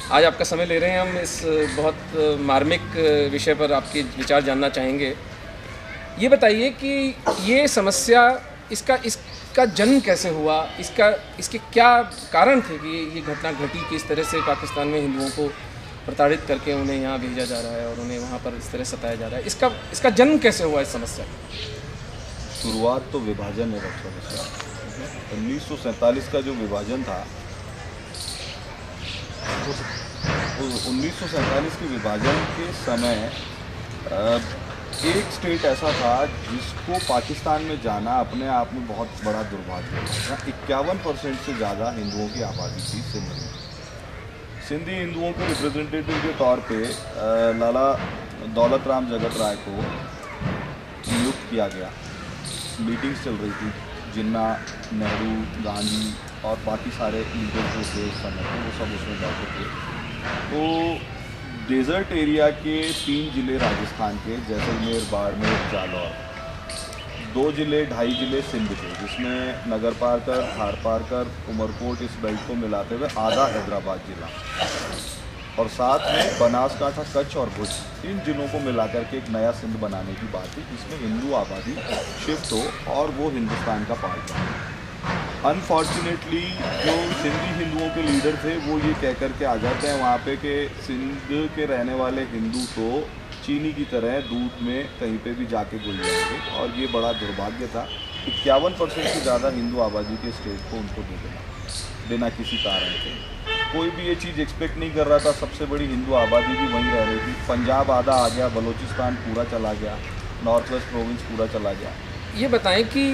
आज आपका समय ले रहे हैं। हम इस बहुत मार्मिक विषय पर आपके विचार जानना चाहेंगे। ये बताइए कि ये समस्या इसका जन्म कैसे हुआ, इसके क्या कारण थे कि ये घटना घटी कि इस तरह से पाकिस्तान में हिंदुओं को प्रताड़ित करके उन्हें यहाँ भेजा जा रहा है और उन्हें वहाँ पर इस तरह सताया जा रहा है। इसका जन्म कैसे हुआ इस समस्या का? शुरुआत तो विभाजन है डॉक्टर मिश्रा। 1947 का जो विभाजन था, उस 1947 के विभाजन के समय एक स्टेट ऐसा था जिसको पाकिस्तान में जाना अपने आप में बहुत बड़ा दुर्भाग्य था। 51% से ज़्यादा हिंदुओं की आबादी थी सिंध में। सिंधी हिंदुओं के रिप्रेजेंटेटिव के तौर पे लाला दौलत राम जगत राय को नियुक्त किया गया। मीटिंग्स चल रही थी, जिन्ना, नेहरू, गांधी और बाकी सारे लीडर्स जो थे उस समय पे, वो सब उसमें बैठे थे। तो डेजर्ट एरिया के 3 ज़िले राजस्थान के, जैसलमेर, बाड़मेर, जालौर, 2 ज़िले, 2.5 ज़िले सिंध के, जिसमें नगर पारकर, थार पारकर, उमरकोट, इस बेल्ट को मिलाते हुए आधा हैदराबाद ज़िला, और साथ में बनासकांठा, कच्छ और भुज, इन जिलों को मिलाकर के एक नया सिंध बनाने की बात थी, जिसमें हिंदू आबादी शिफ्ट हो और वो हिंदुस्तान का पार्ट बने। अनफॉर्चुनेटली जो सिंधी हिंदुओं के लीडर थे वो ये कह कर के आ जाते हैं वहाँ पे कि सिंध के रहने वाले हिंदू तो चीनी की तरह दूध में कहीं पे भी जाके घुल जाएंगे, और ये बड़ा दुर्भाग्य था। 51% से ज़्यादा हिंदू आबादी के स्टेट को उनको दे देना बिना किसी कारण के। कोई भी ये चीज़ एक्सपेक्ट नहीं कर रहा था। सबसे बड़ी हिंदू आबादी भी वहीं रह रही थी। पंजाब आधा आ गया, बलूचिस्तान पूरा चला गया, नॉर्थ वेस्ट प्रोविंस पूरा चला गया। ये बताएं कि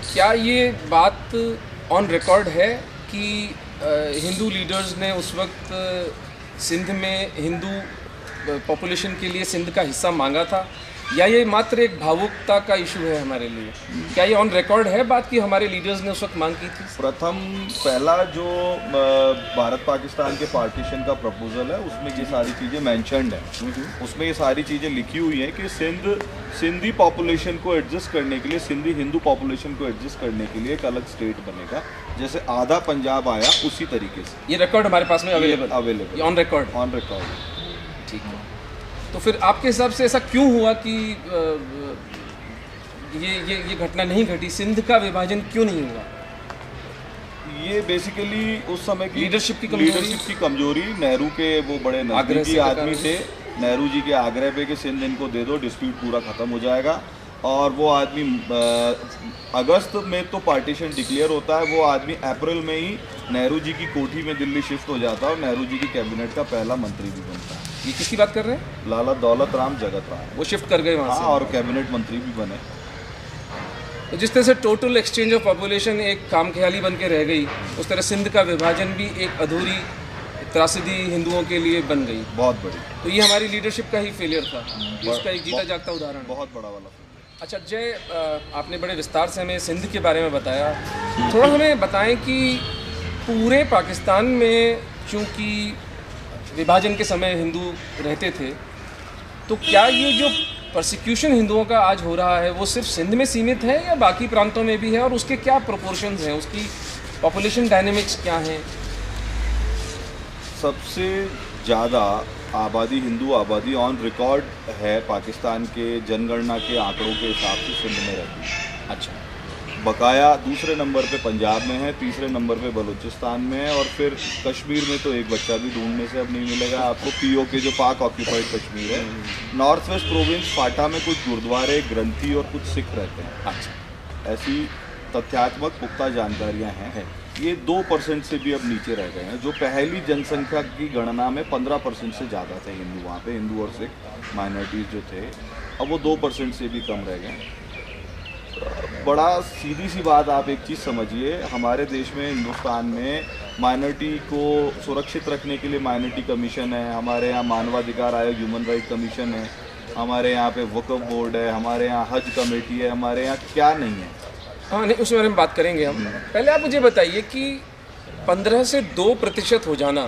क्या ये बात ऑन रिकॉर्ड है कि हिंदू लीडर्स ने उस वक्त सिंध में हिंदू पॉपुलेशन के लिए सिंध का हिस्सा मांगा था, या ये मात्र एक भावुकता का इशू है हमारे लिए? क्या ये ऑन रिकॉर्ड है बात कि हमारे लीडर्स ने उस वक्त मांग की थी? पहला जो भारत पाकिस्तान के पार्टीशन का प्रपोजल है उसमें ये सारी चीज़ें मेंशन्ड हैं। उसमें ये सारी चीज़ें लिखी हुई हैं कि सिंधी पॉपुलेशन को एडजस्ट करने के लिए, सिंधी हिंदू पॉपुलेशन को एडजस्ट करने के लिए एक अलग स्टेट बनेगा, जैसे आधा पंजाब आया उसी तरीके से। ये रिकॉर्ड हमारे पास में अवेलेबल ऑन रिकॉर्ड। ठीक है, तो फिर आपके हिसाब से ऐसा क्यों हुआ कि ये घटना नहीं घटी? सिंध का विभाजन क्यों नहीं हुआ? ये बेसिकली उस समय की लीडरशिप की कमजोरी। नेहरू के वो बड़े नजदीकी आदमी थे। नेहरू जी के आग्रह पे कि सिंध इनको दे दो, डिस्प्यूट पूरा ख़त्म हो जाएगा। और वो आदमी अगस्त में तो पार्टीशन डिक्लेयर होता है, वो आदमी अप्रैल में ही नेहरू जी की कोठी में दिल्ली शिफ्ट हो जाता है और नेहरू जी की कैबिनेट का पहला मंत्री भी बनता है। ये किसकी बात कर रहे हैं? लाला दौलत राम जगत राय। वो शिफ्ट कर गए वहाँ से, और कैबिनेट मंत्री भी बने। तो जिस तरह से टोटल एक्सचेंज ऑफ पॉपुलेशन एक कामख्याली बन के रह गई, उस तरह सिंध का विभाजन भी एक अधूरी त्रासदी हिंदुओं के लिए बन गई, बहुत बड़ी। तो ये हमारी लीडरशिप का ही फेलियर था, इसका एक जीता जागता उदाहरण, बहुत बड़ा वाला। अच्छा जय, आपने बड़े विस्तार से हमें सिंध के बारे में बताया। थोड़ा हमें बताएं कि पूरे पाकिस्तान में चूँकि विभाजन के समय हिंदू रहते थे, तो क्या ये जो परसिक्यूशन हिंदुओं का आज हो रहा है वो सिर्फ सिंध में सीमित है या बाकी प्रांतों में भी है, और उसके क्या प्रोपोर्शंस हैं, उसकी पॉपुलेशन डायनेमिक्स क्या हैं? सबसे ज़्यादा आबादी, हिंदू आबादी ऑन रिकॉर्ड है पाकिस्तान के जनगणना के आंकड़ों के हिसाब से सिंध में रहती है। अच्छा। बकाया दूसरे नंबर पे पंजाब में है, तीसरे नंबर पे बलूचिस्तान में है, और फिर कश्मीर में तो एक बच्चा भी ढूंढने से अब नहीं मिलेगा आपको। पीओके जो पाक ऑक्यूपाइड कश्मीर है, नॉर्थ वेस्ट प्रोविंस फाटा में कुछ गुरुद्वारे, ग्रंथी और कुछ सिख रहते हैं। अच्छा। ऐसी तथ्यात्मक पुख्ता जानकारियाँ हैं। ये 2% से भी अब नीचे रह गए हैं। जो पहली जनसंख्या की गणना में 15% से ज़्यादा थे हिंदू वहाँ पे, हिंदू और सिख माइनॉरिटीज़ जो थे, अब वो 2% से भी कम रह गए। बड़ा सीधी सी बात, आप एक चीज़ समझिए, हमारे देश में, हिंदुस्तान में माइनॉरिटी को सुरक्षित रखने के लिए माइनॉरिटी कमीशन है, हमारे यहाँ मानवाधिकार आयोग, ह्यूमन राइट कमीशन है, हमारे यहाँ पे वक्फ बोर्ड है, हमारे यहाँ हज कमेटी है, हमारे यहाँ क्या नहीं है? हाँ नहीं, उसके बारे में बात करेंगे हम। पहले आप मुझे बताइए कि 15 से 2% हो जाना,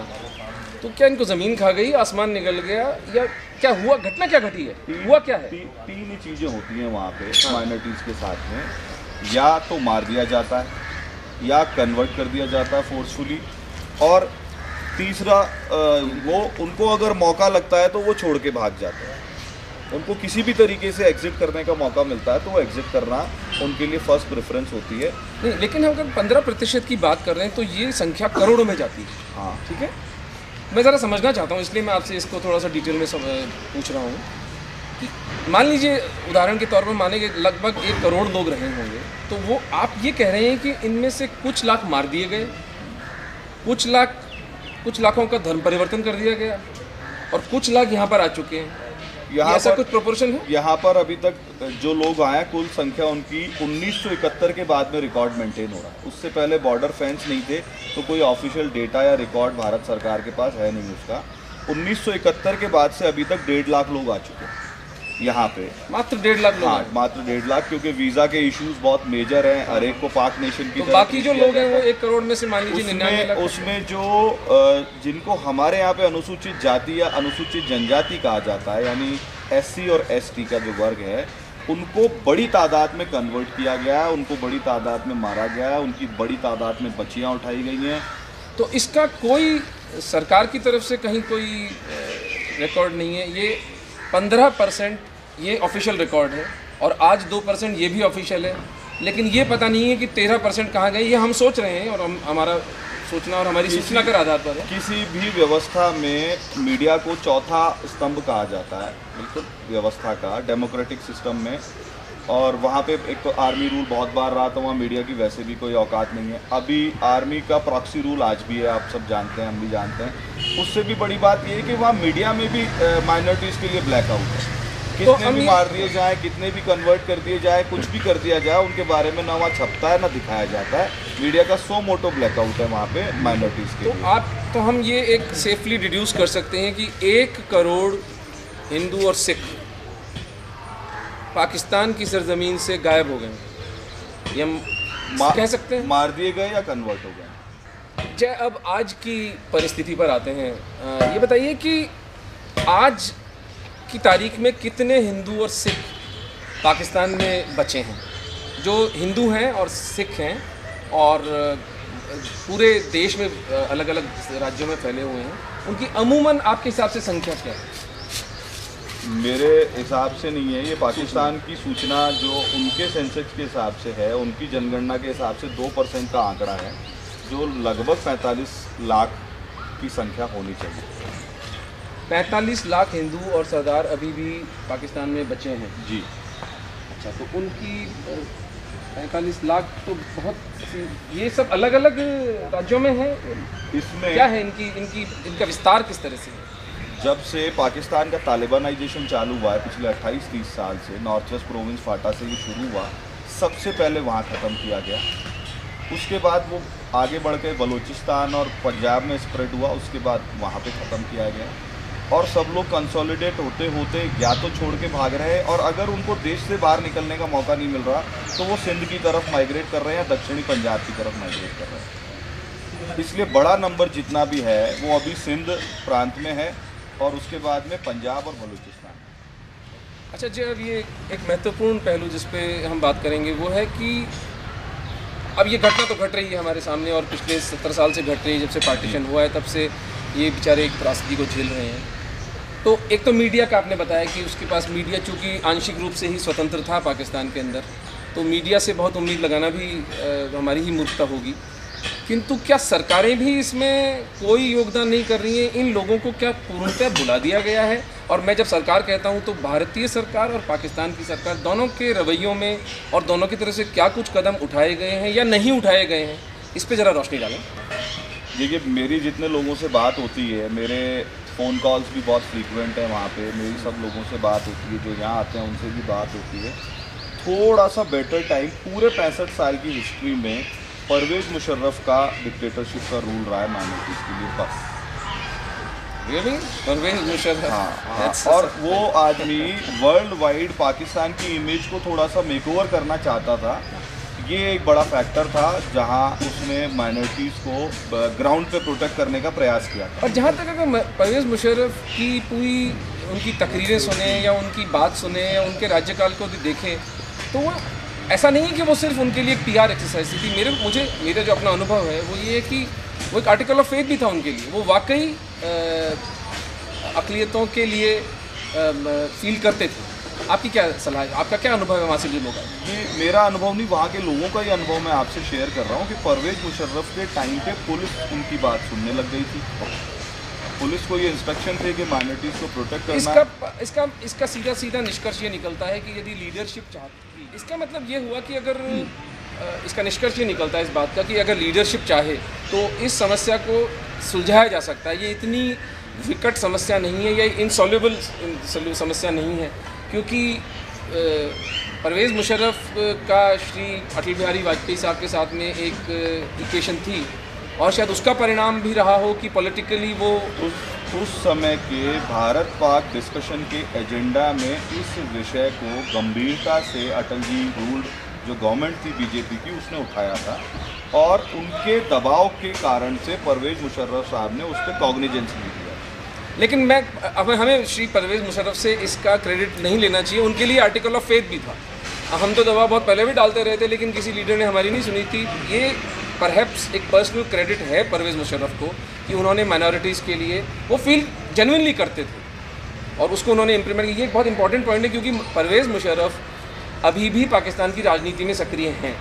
तो क्या इनको ज़मीन खा गई, आसमान निकल गया, या क्या हुआ? घटना क्या घटी है? हुआ क्या है? तीन ही चीज़ें होती हैं वहाँ पे माइनॉरिटीज़ के साथ में। या तो मार दिया जाता है, या कन्वर्ट कर दिया जाता है फोर्सफुली, और तीसरा वो उनको अगर मौका लगता है तो वो छोड़ के भाग जाते हैं। उनको किसी भी तरीके से एग्जिट करने का मौका मिलता है तो वो एग्जिट करना उनके लिए फर्स्ट प्रेफरेंस होती है। नहीं, लेकिन हम अगर 15% की बात कर रहे हैं तो ये संख्या करोड़ों में जाती है। हाँ, ठीक है, मैं ज़रा समझना चाहता हूँ, इसलिए मैं आपसे इसको थोड़ा सा डिटेल में पूछ रहा हूँ कि मान लीजिए उदाहरण के तौर पर माने कि लगभग 1 करोड़ लोग रहे होंगे, तो वो आप ये कह रहे हैं कि इनमें से कुछ लाख मार दिए गए, कुछ लाखों का धर्म परिवर्तन कर दिया गया और कुछ लाख यहाँ पर आ चुके हैं। यहाँ ऐसा पर कुछ प्रोपोर्शन है? यहाँ पर अभी तक जो लोग आए कुल संख्या उनकी 1971 के बाद में रिकॉर्ड मेंटेन हो रहा है। उससे पहले बॉर्डर फेंस नहीं थे तो कोई ऑफिशियल डेटा या रिकॉर्ड भारत सरकार के पास है नहीं उसका। 1971 के बाद से अभी तक 1.5 लाख लोग आ चुके हैं यहाँ पे। मात्र 1.5 लाख लोग? हाँ, मात्र 1.5 लाख, क्योंकि वीज़ा के इश्यूज बहुत मेजर हैं। हर एक को पाक नेशन की तो बाकी जो लोग हैं वो 1 करोड़ में से मान लीजिए 99 लाख। उसमें जो जिनको हमारे यहाँ पे अनुसूचित जाति या अनुसूचित जनजाति कहा जाता है, यानी SC और ST का जो वर्ग है, उनको बड़ी तादाद में कन्वर्ट किया गया है, उनको बड़ी तादाद में मारा गया है, उनकी बड़ी तादाद में बच्चियाँ उठाई गई हैं। तो इसका कोई सरकार की तरफ से कहीं कोई रिकॉर्ड नहीं है? ये 15% ये ऑफिशियल रिकॉर्ड है और आज 2% ये भी ऑफिशियल है, लेकिन ये पता नहीं है कि 13% कहाँ गए। ये हम सोच रहे हैं और हमारा सोचना और हमारी सूचना के आधार पर है। किसी भी व्यवस्था में मीडिया को चौथा स्तंभ कहा जाता है, बिल्कुल व्यवस्था का, डेमोक्रेटिक सिस्टम में। और वहाँ पे एक तो आर्मी रूल बहुत बार रहा, तो वहाँ मीडिया की वैसे भी कोई औकात नहीं है। अभी आर्मी का प्रॉक्सी रूल आज भी है, आप सब जानते हैं, हम भी जानते हैं। उससे भी बड़ी बात ये है कि वहाँ मीडिया में भी माइनॉरिटीज़ के लिए ब्लैकआउट है। कितने भी मार दिए जाए, कितने भी कन्वर्ट कर दिए जाए, कुछ भी कर दिया जाए, उनके बारे में ना वहाँ छपता है ना दिखाया जाता है। मीडिया का सो मोटो ब्लैकआउट है वहाँ पे माइनॉरिटीज़ के लिए। तो हम ये एक सेफली डिड्यूस कर सकते हैं कि 1 करोड़ हिंदू और सिख पाकिस्तान की सरजमीन से गायब हो गए, ये हम कह सकते हैं? मार दिए गए या कन्वर्ट हो गए। जय, अब आज की परिस्थिति पर आते हैं। ये बताइए कि आज की तारीख में कितने हिंदू और सिख पाकिस्तान में बचे हैं, जो हिंदू हैं और सिख हैं और पूरे देश में अलग अलग राज्यों में फैले हुए हैं? उनकी अमूमन आपके हिसाब से संख्या क्या है? मेरे हिसाब से नहीं है, ये पाकिस्तान की सूचना जो उनके सेंसस के हिसाब से है, उनकी जनगणना के हिसाब से 2% का आंकड़ा है, जो लगभग 45 लाख की संख्या होनी चाहिए। 45 लाख हिंदू और सरदार अभी भी पाकिस्तान में बचे हैं जी। अच्छा, तो उनकी 45 लाख तो बहुत, ये सब अलग अलग राज्यों में हैं। इसमें क्या है इनका विस्तार किस तरह से है? जब से पाकिस्तान का तालिबानाइजेशन चालू हुआ है पिछले 28-30 साल से, नॉर्थ वेस्ट प्रोविंस फाटा से ये शुरू हुआ, सबसे पहले वहाँ ख़त्म किया गया। उसके बाद वो आगे बढ़ के बलूचिस्तान और पंजाब में स्प्रेड हुआ, उसके बाद वहाँ पे ख़त्म किया गया। और सब लोग कंसोलिडेट होते होते या तो छोड़ के भाग रहे हैं, और अगर उनको देश से बाहर निकलने का मौका नहीं मिल रहा तो वो सिंध की तरफ माइग्रेट कर रहे हैं या दक्षिणी पंजाब की तरफ माइग्रेट कर रहे हैं। इसलिए बड़ा नंबर जितना भी है वो अभी सिंध प्रांत में है और उसके बाद में पंजाब और बलूचिस्तान। अच्छा जी, अब ये एक महत्वपूर्ण पहलू जिस पे हम बात करेंगे वो है कि अब ये घटना तो घट रही है हमारे सामने और पिछले 70 साल से घट रही है। जब से पार्टीशन हुआ है तब से ये बेचारे एक त्रासदी को झेल रहे हैं। तो एक तो मीडिया का आपने बताया कि उसके पास मीडिया चूँकि आंशिक रूप से ही स्वतंत्र था पाकिस्तान के अंदर, तो मीडिया से बहुत उम्मीद लगाना भी हमारी ही मूर्खता होगी। किंतु क्या सरकारें भी इसमें कोई योगदान नहीं कर रही हैं? इन लोगों को क्या पूर्णतः भुला दिया गया है? और मैं जब सरकार कहता हूं तो भारतीय सरकार और पाकिस्तान की सरकार दोनों के रवैयों में और दोनों की तरफ से क्या कुछ कदम उठाए गए हैं या नहीं उठाए गए हैं, इस पर ज़रा रोशनी डालें। देखिए, मेरी जितने लोगों से बात होती है, मेरे फ़ोन कॉल्स भी बहुत फ्रीक्वेंट हैं वहाँ पे, मेरी सब लोगों से बात होती है, जो यहाँ आते हैं उनसे भी बात होती है। थोड़ा सा बेटर टाइम पूरे 65 साल की हिस्ट्री में परवेज़ मुशर्रफ का डिक्टेटरशिप का रूल रहा है माइनॉरिटीज़ के लिए, बस। Really? परवेज़ मुशर्रफ? हाँ। और वो आदमी वर्ल्ड वाइड पाकिस्तान की इमेज को थोड़ा सा मेकओवर करना चाहता था। ये एक बड़ा फैक्टर था जहाँ उसने माइनॉरिटीज़ को ग्राउंड पे प्रोटेक्ट करने का प्रयास किया था। और जहाँ तक अगर परवेज़ मुशर्रफ की पूरी उनकी तकरीरें सुने या उनकी बात सुने या उनके राज्यकाल को भी देखें, तो वो ऐसा नहीं है कि वो सिर्फ उनके लिए एक PR एक्सरसाइज थी। मेरा जो अपना अनुभव है वो ये है कि वो एक आर्टिकल ऑफ फेथ भी था उनके लिए। वो वाकई अक़लियतों के लिए फील करते थे। आपकी क्या सलाह है, आपका क्या अनुभव है वहाँ से लोगों का? ये मेरा अनुभव नहीं, वहाँ के लोगों का ही अनुभव मैं आपसे शेयर कर रहा हूँ कि परवेज़ मुशर्रफ के टाइम पे पुलिस उनकी बात सुनने लग गई थी। पुलिस को ये इंस्ट्रक्शन थे कि माइनॉरिटीज़ को प्रोटेक्ट करना। इसका सीधा सीधा निष्कर्ष ये निकलता है कि यदि लीडरशिप चाहती, इसका मतलब ये हुआ कि अगर इसका निष्कर्ष ये निकलता है इस बात का कि अगर लीडरशिप चाहे तो इस समस्या को सुलझाया जा सकता है। ये इतनी विकट समस्या नहीं है, ये इनसॉल्युबल समस्या नहीं है, क्योंकि परवेज़ मुशर्रफ का श्री अटल बिहारी वाजपेयी साहब के साथ में एक इक्वेशन थी और शायद उसका परिणाम भी रहा हो कि पॉलिटिकली वो उस समय के भारत पाक डिस्कशन के एजेंडा में इस विषय को गंभीरता से अटल जी रूल्ड जो गवर्नमेंट थी बीजेपी की उसने उठाया था और उनके दबाव के कारण से परवेज़ मुशर्रफ साहब ने उस पर कॉग्निजेंस ली दिया। लेकिन हमें श्री परवेज़ मुशर्रफ से इसका क्रेडिट नहीं लेना चाहिए, उनके लिए आर्टिकल ऑफ फेथ भी था। हम तो दबाव बहुत पहले भी डालते रहे थे लेकिन किसी लीडर ने हमारी नहीं सुनी थी। ये परहैप्स एक पर्सनल क्रेडिट है परवेज़ मुशर्रफ को कि उन्होंने माइनॉरिटीज़ के लिए वो फील जेन्युइनली करते थे और उसको उन्होंने इम्प्लीमेंट किया। ये एक बहुत इंपॉर्टेंट पॉइंट है क्योंकि परवेज़ मुशर्रफ अभी भी पाकिस्तान की राजनीति में सक्रिय हैं।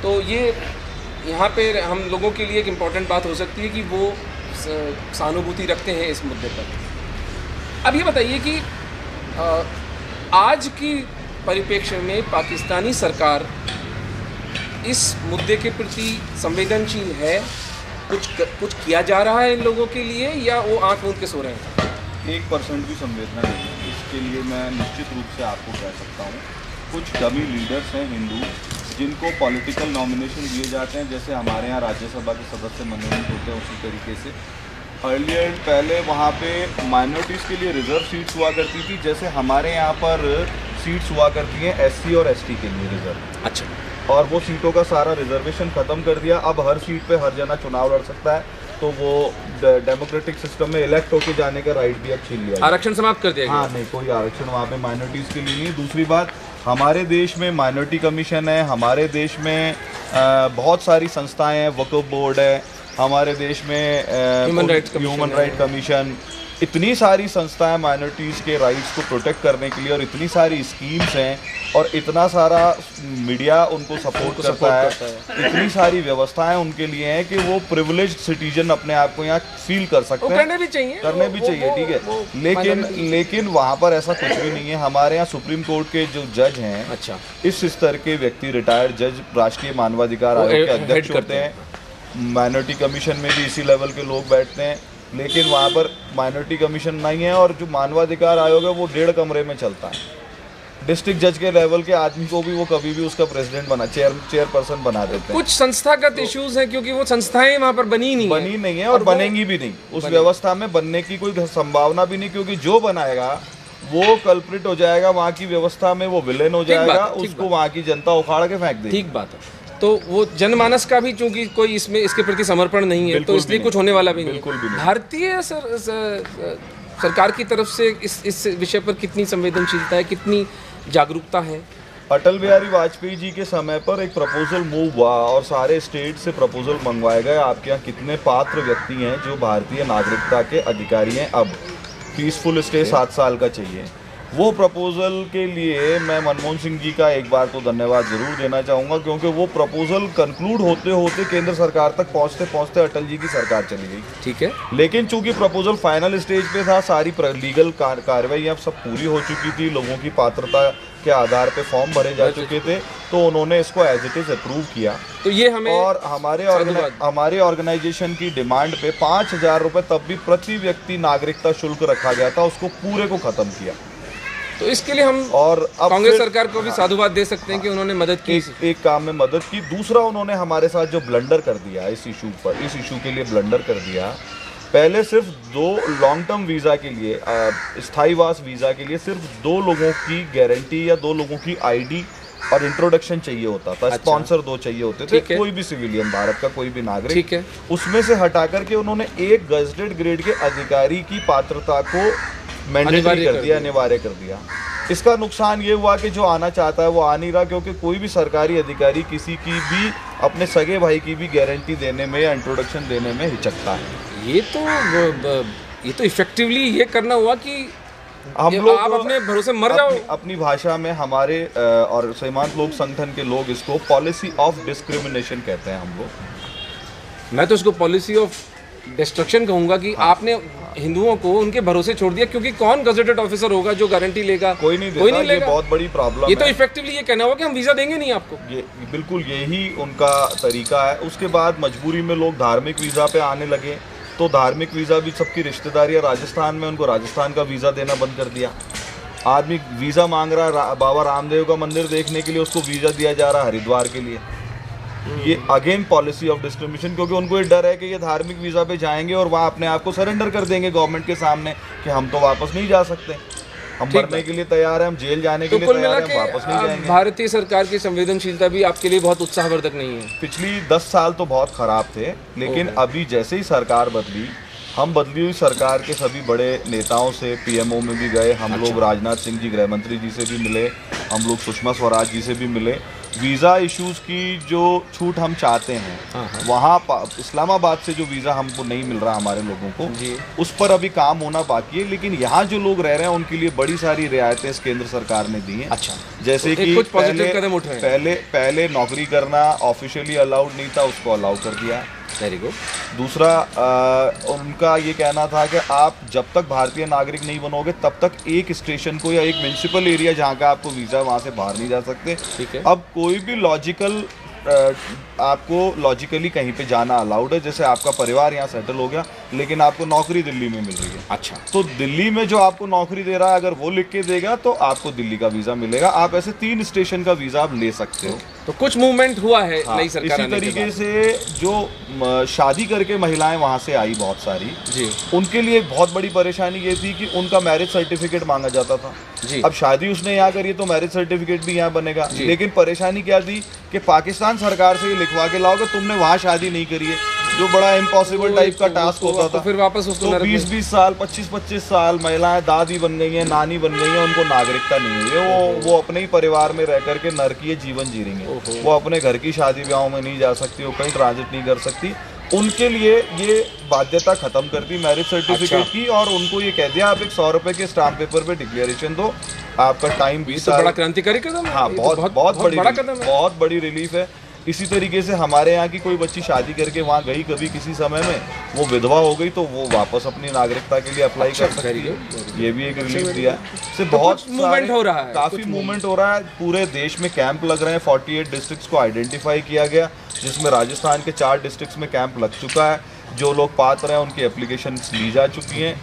तो ये यहाँ पे हम लोगों के लिए एक इम्पॉर्टेंट बात हो सकती है कि वो सहानुभूति रखते हैं इस मुद्दे पर। अब ये बताइए कि आज की परिप्रेक्ष्य में पाकिस्तानी सरकार इस मुद्दे के प्रति संवेदनशील है? कुछ किया जा रहा है इन लोगों के लिए या वो आंख मूंद के सो रहे हैं? 1% भी संवेदना नहीं है। इसके लिए मैं निश्चित रूप से आपको कह सकता हूँ कुछ डमी लीडर्स हैं हिंदू जिनको पॉलिटिकल नॉमिनेशन दिए जाते हैं, जैसे हमारे यहाँ राज्यसभा के सदस्य मनोनीत होते हैं उसी तरीके से। अर्लियर पहले वहाँ पे माइनॉरिटीज़ के लिए रिजर्व सीट्स हुआ करती थी, जैसे हमारे यहाँ पर सीट्स हुआ करती हैं एससी और एसटी के लिए रिजर्व। अच्छा। और वो सीटों का सारा रिजर्वेशन ख़त्म कर दिया। अब हर सीट पे हर जना चुनाव लड़ सकता है, तो वो डेमोक्रेटिक सिस्टम में इलेक्ट होके जाने का राइट भी अब छीन लिया। आरक्षण समाप्त कर दिया। हाँ, नहीं कोई आरक्षण वहाँ पे माइनॉरिटीज़ के लिए नहीं। दूसरी बात, हमारे देश में माइनॉरिटी कमीशन है, हमारे देश में बहुत सारी संस्थाएं हैं, वक्फ बोर्ड है, हमारे देश में ह्यूमन राइट कमीशन, इतनी सारी संस्थाएं माइनॉरिटीज़ के राइट्स को प्रोटेक्ट करने के लिए और इतनी सारी स्कीम्स हैं और इतना सारा मीडिया उनको सपोर्ट करता है, इतनी सारी व्यवस्थाएं उनके लिए हैं कि वो प्रिविलेज्ड सिटीजन अपने आप को यहाँ फील कर सकते हैं। करने भी चाहिए, ठीक है। लेकिन वहाँ पर ऐसा कुछ भी नहीं है। हमारे यहाँ सुप्रीम कोर्ट के जो जज हैं, अच्छा, इस स्तर के व्यक्ति रिटायर्ड जज राष्ट्रीय मानवाधिकार आयोग के अध्यक्ष होते हैं। माइनॉरिटी कमीशन में भी इसी लेवल के लोग बैठते हैं, लेकिन वहाँ पर माइनॉरिटी कमीशन नहीं है और जो मानवाधिकार आयोग है वो 1.5 कमरे में चलता है। डिस्ट्रिक्ट जज के लेवल के आदमी को भी वो कभी भी उसका प्रेसिडेंट बना चेयरपर्सन बना देते हैं। कुछ संस्थागत इश्यूज हैं क्योंकि वो संस्थाएं वहाँ पर बनी नहीं है और बनेंगी भी नहीं। उस व्यवस्था में बनने की कोई संभावना भी नहीं, क्योंकि जो बनाएगा वो कल्प्रिट हो जाएगा, वहाँ की व्यवस्था में वो विलेन हो जाएगा, उसको वहाँ की जनता उखाड़ के फेंक देगी। ठीक बात है। तो वो जनमानस का भी चूंकि कोई इसमें इसके प्रति समर्पण नहीं है, तो इसलिए कुछ होने वाला भी नहीं है। भारतीय सरकार की तरफ से इस विषय पर कितनी संवेदनशीलता है, कितनी जागरूकता है? अटल बिहारी वाजपेयी जी के समय पर एक प्रपोजल मूव हुआ और सारे स्टेट से प्रपोजल मंगवाए गए, आपके यहाँ कितने पात्र व्यक्ति हैं जो भारतीय नागरिकता के अधिकारी हैं, अब पीसफुल स्टे 7 साल का चाहिए। वो प्रपोज़ल के लिए मैं मनमोहन सिंह जी का एक बार तो धन्यवाद ज़रूर देना चाहूँगा, क्योंकि वो प्रपोज़ल कंक्लूड होते होते केंद्र सरकार तक पहुँचते पहुँचते अटल जी की सरकार चली गई। ठीक है। लेकिन चूंकि प्रपोज़ल फाइनल स्टेज पे था, सारी लीगल कार्रवाई अब सब पूरी हो चुकी थी, लोगों की पात्रता के आधार पे फॉर्म भरे जा चुके थे, तो उन्होंने इसको एज इट इज़ अप्रूव किया। तो ये हमें और हमारे ऑर्गेनाइजेशन की डिमांड पे 5,000 रुपये तब भी प्रति व्यक्ति नागरिकता शुल्क रखा गया था, उसको पूरे को ख़त्म किया। तो इसके लिए हम और कांग्रेस सरकार को भी साधुवाद दे सकते हैं कि उन्होंने मदद की, एक काम में मदद की। दूसरा, उन्होंने हमारे साथ जो ब्लंडर कर दिया इस इशू के लिए ब्लंडर कर दिया। पहले सिर्फ 2 लॉन्ग टर्म वीज़ा के लिए, स्थायीवास वीज़ा के लिए सिर्फ 2 लोगों की गारंटी या 2 लोगों की आईडी और इंट्रोडक्शन चाहिए होता था। स्पॉन्सर 2 चाहिए होते थे, कोई भी सिविलियन, भारत का कोई भी नागरिक। ठीक है। उसमें से हटा करके उन्होंने एक गजेटेड ग्रेड के अधिकारी की पात्रता को मैंडेटरी कर दिया, अनिवार्य कर दिया। इसका नुकसान ये हुआ कि जो आना चाहता है वो आ नहीं रहा, क्योंकि कोई भी सरकारी अधिकारी किसी की भी अपने सगे भाई की भी गारंटी देने में या इंट्रोडक्शन देने में हिचकता है। ये तो इफेक्टिवली ये करना हुआ कि हम लोग आप अपने भरोसे मर जाओ। अपनी भाषा में हमारे और सीमांत लोक संगठन के लोग इसको पॉलिसी ऑफ डिस्क्रिमिनेशन कहते हैं हम लोग। मैं तो इसको पॉलिसी ऑफ डिस्ट्रक्शन कहूंगा कि आपने हिंदुओं को उनके भरोसे छोड़ दिया, क्योंकि कौन गजेटेड ऑफिसर होगा जो गारंटी लेगा? कोई नहीं देता, ये बहुत बड़ी प्रॉब्लम ये तो है। इफेक्टिवली ये कहना हुआ कि हम वीज़ा देंगे नहीं आपको। ये बिल्कुल यही उनका तरीका है। उसके बाद मजबूरी में लोग धार्मिक वीज़ा पे आने लगे, तो धार्मिक वीज़ा भी सबकी रिश्तेदारी है राजस्थान में, उनको राजस्थान का वीज़ा देना बंद कर दिया। आदमी वीज़ा मांग रहा है बाबा रामदेव का मंदिर देखने के लिए, उसको वीज़ा दिया जा रहा है हरिद्वार के लिए। ये अगेन पॉलिसी ऑफ डिस्क्रिमिनेशन, क्योंकि उनको ये डर है कि ये धार्मिक वीज़ा पे जाएंगे और वहाँ अपने आप को सरेंडर कर देंगे गवर्नमेंट के सामने कि हम तो वापस नहीं जा सकते, हम मरने के लिए तैयार हैं, हम जेल जाने के लिए तैयार हैं, हम वापस नहीं जाएंगे। भारतीय सरकार की संवेदनशीलता भी आपके लिए बहुत उत्साहवर्धक नहीं है। पिछली 10 साल तो बहुत ख़राब थे, लेकिन अभी जैसे ही सरकार बदली, हम बदली हुई सरकार के सभी बड़े नेताओं से पीएमओ में भी गए, हम लोग राजनाथ सिंह जी गृह मंत्री जी से भी मिले, हम लोग सुषमा स्वराज जी से भी मिले। वीज़ा इश्यूज़ की जो छूट हम चाहते हैं, वहाँ इस्लामाबाद से जो वीज़ा हमको नहीं मिल रहा हमारे लोगों को, उस पर अभी काम होना बाकी है। लेकिन यहाँ जो लोग रह रहे हैं उनके लिए बड़ी सारी रियायतें केंद्र सरकार ने दी हैं। अच्छा, जैसे तो कि कुछ पॉजिटिव कदम उठ रहे हैं। पहले नौकरी करना ऑफिशियली अलाउड नहीं था, उसको अलाउ कर दिया। Very good. दूसरा, उनका ये कहना था कि आप जब तक भारतीय नागरिक नहीं बनोगे तब तक एक स्टेशन को या एक म्यूनिसिपल एरिया जहाँ का आपको वीज़ा, वहाँ से बाहर नहीं जा सकते। ठीक है। अब कोई भी आपको लॉजिकली कहीं पे जाना अलाउड है, जैसे आपका परिवार यहाँ सेटल हो गया लेकिन आपको नौकरी दिल्ली में मिल रही है। अच्छा, तो दिल्ली में जो आपको नौकरी दे रहा है अगर वो लिख के देगा तो आपको दिल्ली का वीज़ा मिलेगा। आप ऐसे 3 स्टेशन का वीज़ा आप ले सकते हो। तो कुछ मूवमेंट हुआ है नई सरकार इसी तरीके से जो शादी करके महिलाएं वहाँ से आई बहुत सारी जी, उनके लिए बहुत बड़ी परेशानी ये थी कि उनका मैरिज सर्टिफिकेट मांगा जाता था जी। अब शादी उसने यहाँ करी तो मैरिज सर्टिफिकेट भी यहाँ बनेगा, लेकिन परेशानी क्या थी कि पाकिस्तान सरकार से ये लिखवा के लाओ कि तुमने वहाँ शादी नहीं करी है, जो बड़ा इम्पॉसिबल टाइप का टास्क होता था। तो फिर वापस उसको तो 20-20 साल 25-25 साल महिलाएं दादी बन गई हैं, नानी बन गई हैं, उनको नागरिकता नहीं हुई है। वो अपने ही परिवार में रह करके नरकीय जीवन जी रही हैं। वो अपने घर की शादी ब्याहों में नहीं जा सकती, वो कहीं ट्रांजिट नहीं कर सकती। उनके लिए ये बाध्यता खत्म कर दी मैरिज सर्टिफिकेट की, और उनको ये कह दिया आप एक 100 रुपए के स्टाम्प पेपर पे डिक्लेरेशन दो, आपका टाइम 20 साल। बड़ा क्रांतिकारी कदम है। हाँ, बहुत बड़ी रिलीफ है। इसी तरीके से हमारे यहाँ की कोई बच्ची शादी करके वहाँ गई कभी किसी समय में, वो विधवा हो गई तो वो वापस अपनी नागरिकता के लिए अप्लाई कर सकती है। ये भी एक रिलीफ दिया है। इससे बहुत मूवमेंट हो रहा है, काफ़ी मूवमेंट हो रहा है। पूरे देश में कैंप लग रहे हैं। 48 डिस्ट्रिक्ट्स को आइडेंटिफाई किया गया, जिसमें राजस्थान के 4 डिस्ट्रिक्ट्स में कैंप लग चुका है। जो लोग पात्र हैं उनकी एप्लीकेशन ली जा चुकी हैं।